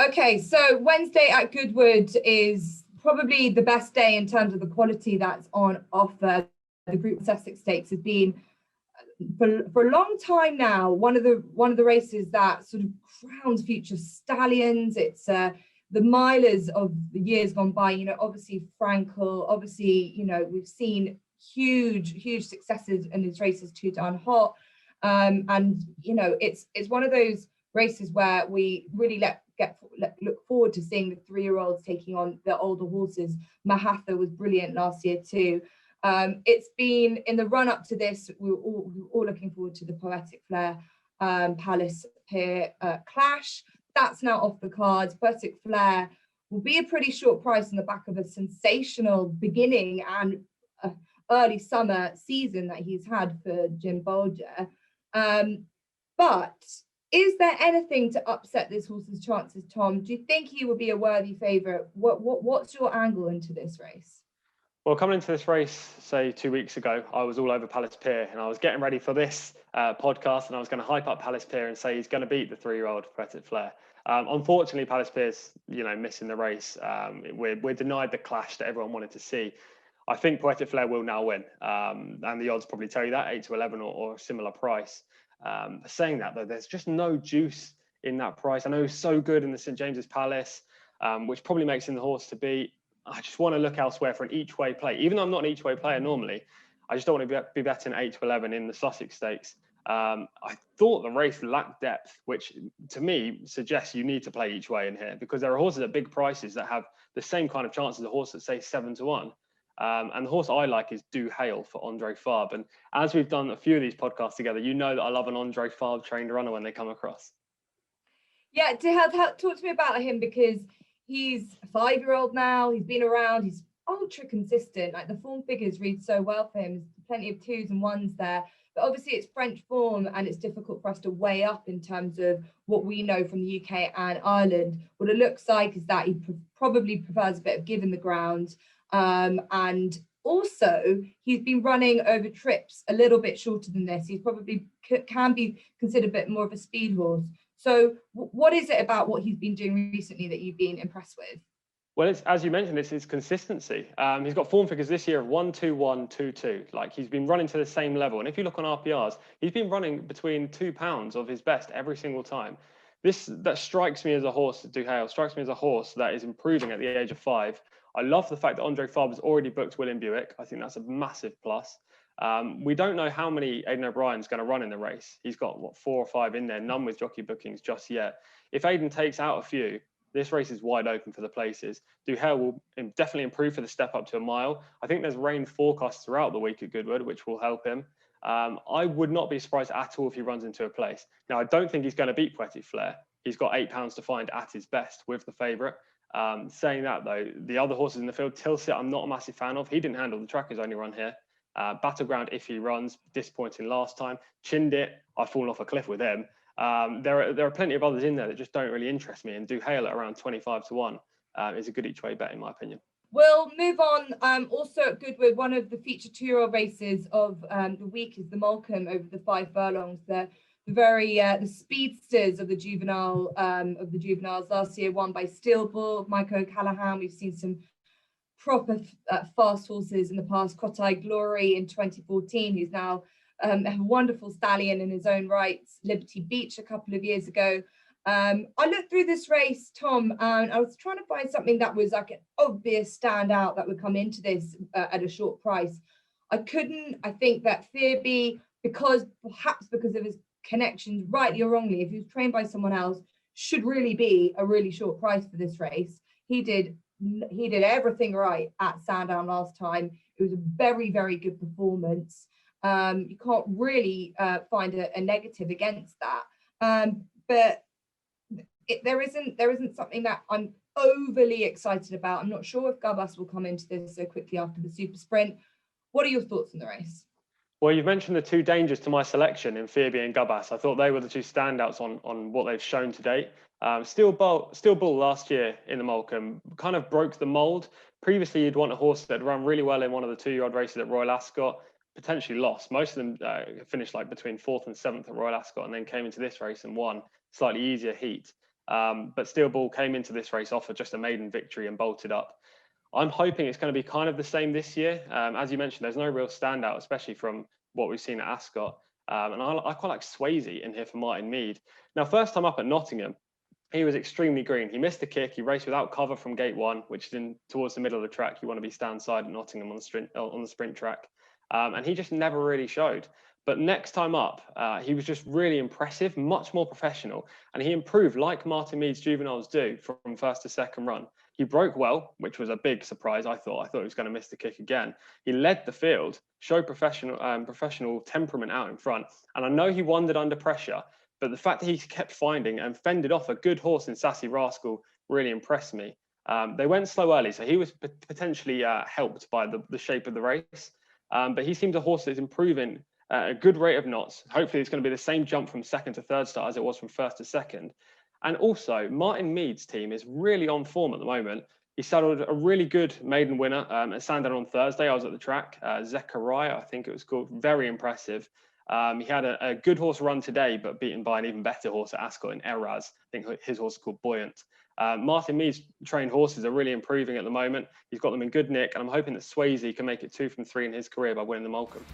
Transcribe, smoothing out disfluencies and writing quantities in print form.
Okay, so Wednesday at Goodwood is probably the best day in terms of the quality that's on offer. The Group Sussex Stakes has been for a long time now one of the races that sort of crowns future stallions. It's the milers of the years gone by. You know, obviously Frankel. Obviously, you know, we've seen huge successes in his races, Two Down Hot, and you know, it's one of those races where we really look forward to seeing the 3-year-olds taking on the older horses. Mahatha was brilliant last year too. It's been in the run up to this, we were all looking forward to the Poetic Flare Palace Pier clash. That's now off the cards. Poetic Flare will be a pretty short price on the back of a sensational beginning and early summer season that he's had for Jim Bolger. But is there anything to upset this horse's chances, Tom? Do you think he will be a worthy favourite? What's your angle into this race? Well, coming into this race, say 2 weeks ago, I was all over Palace Pier, and I was getting ready for this podcast, and I was going to hype up Palace Pier and say he's going to beat the 3-year-old Poetic Flare. Unfortunately, Palace Pier's, missing the race. We're denied the clash that everyone wanted to see. I think Poetic Flare will now win, and the odds probably tell you that, 8 to 11 or a similar price. Saying that, though, there's just no juice in that price. I know he's so good in the St James's Palace, which probably makes him the horse to beat. I just want to look elsewhere for an each-way play. Even though I'm not an each-way player normally, I just don't want to be betting 8 to 11 in the Sussex Stakes. I thought the race lacked depth, which to me suggests you need to play each way in here, because there are horses at big prices that have the same kind of chance as a horse that say 7 to 1. And the horse I like is Do Hail for Andre Fabre. And as we've done a few of these podcasts together, you know that I love an Andre Fabre trained runner when they come across. Yeah, talk to me about him, because he's a 5-year-old now. He's been around. He's ultra consistent. Like, the form figures read so well for him. There's plenty of 2s and 1s there. But obviously it's French form, and it's difficult for us to weigh up in terms of what we know from the UK and Ireland. What it looks like is that he probably prefers a bit of give in the ground. And also, he's been running over trips a little bit shorter than this. He's probably can be considered a bit more of a speed horse. So what is it about what he's been doing recently that you've been impressed with? Well, as you mentioned, it's his consistency. He's got form figures this year of 1-2-1, 2-2. Like, he's been running to the same level. And if you look on RPRs, he's been running between 2 pounds of his best every single time. That strikes me as a horse, Do Hail, strikes me as a horse that is improving at the age of 5. I love the fact that Andre Fabre has already booked William Buick. I think that's a massive plus. We don't know how many Aidan O'Brien's going to run in the race. He's got, 4 or 5 in there, none with jockey bookings just yet. If Aidan takes out a few, this race is wide open for the places. Do Hail will definitely improve for the step up to a mile. I think there's rain forecasts throughout the week at Goodwood, which will help him. I would not be surprised at all if he runs into a place. Now, I don't think he's going to beat Poetic Flare. He's got £8 to find at his best with the favourite. Saying that, though, the other horses in the field, Tilsit, I'm not a massive fan of. He didn't handle the track his only run here. Battleground, if he runs, disappointing last time. Chindit, I've fallen off a cliff with him. There are plenty of others in there that just don't really interest me, and Do Hail at around 25 to 1 is a good each way bet in my opinion. We'll move on. Also at Goodwood, one of the featured 2-year-old races of the week is the Malcolm over the 5 furlongs. The speedsters of the juveniles last year, won by Steelball, Michael O'Callaghan. We've seen some proper fast horses in the past. Kotai Glory in 2014, who's now a wonderful stallion in his own right. Liberty Beach a couple of years ago. I looked through this race, Tom, and I was trying to find something that was like an obvious standout that would come into this at a short price. I couldn't. I think that Fearby, perhaps because of his connections, rightly or wrongly, if he was trained by someone else, should really be a really short price for this race. He did everything right at Sandown last time. It was a very, very good performance. You can't really find a negative against that. But there isn't something that I'm overly excited about. I'm not sure if Gabas will come into this so quickly after the super sprint. What are your thoughts on the race? Well, you've mentioned the 2 dangers to my selection in Fearby and Gabas. I thought they were the 2 standouts on what they've shown to date. Steel Bull last year in the Malcolm kind of broke the mould. Previously, you'd want a horse that run really well in one of the 2-year-old races at Royal Ascot, potentially lost. Most of them finished like between 4th and 7th at Royal Ascot, and then came into this race and won slightly easier heat. But Steel Ball came into this race off just a maiden victory and bolted up. I'm hoping it's going to be kind of the same this year. As you mentioned, there's no real standout, especially from what we've seen at Ascot. And I quite like Swayze in here for Martin Mead. Now, first time up at Nottingham, he was extremely green. He missed a kick. He raced without cover from gate one, which is in towards the middle of the track. You want to be stand side at Nottingham on the sprint track. And he just never really showed. But next time up, he was just really impressive, much more professional. And he improved like Martin Mead's juveniles do from first to second run. He broke well, which was a big surprise, I thought. I thought he was going to miss the kick again. He led the field, showed professional temperament out in front. And I know he wondered under pressure, but the fact that he kept finding and fended off a good horse in Sassy Rascal really impressed me. They went slow early, so he was potentially helped by the shape of the race. But he seems a horse that is improving at a good rate of knots. Hopefully it's going to be the same jump from second to third start as it was from first to second. And also, Martin Mead's team is really on form at the moment. He saddled a really good maiden winner at Sandown on Thursday. I was at the track. Zechariah, I think it was called. Very impressive. He had a good horse run today, but beaten by an even better horse at Ascot in Eraz. I think his horse is called Buoyant. Martin Mead's trained horses are really improving at the moment. He's got them in good nick, and I'm hoping that Swayze can make it 2 from 3 in his career by winning the Malcolm.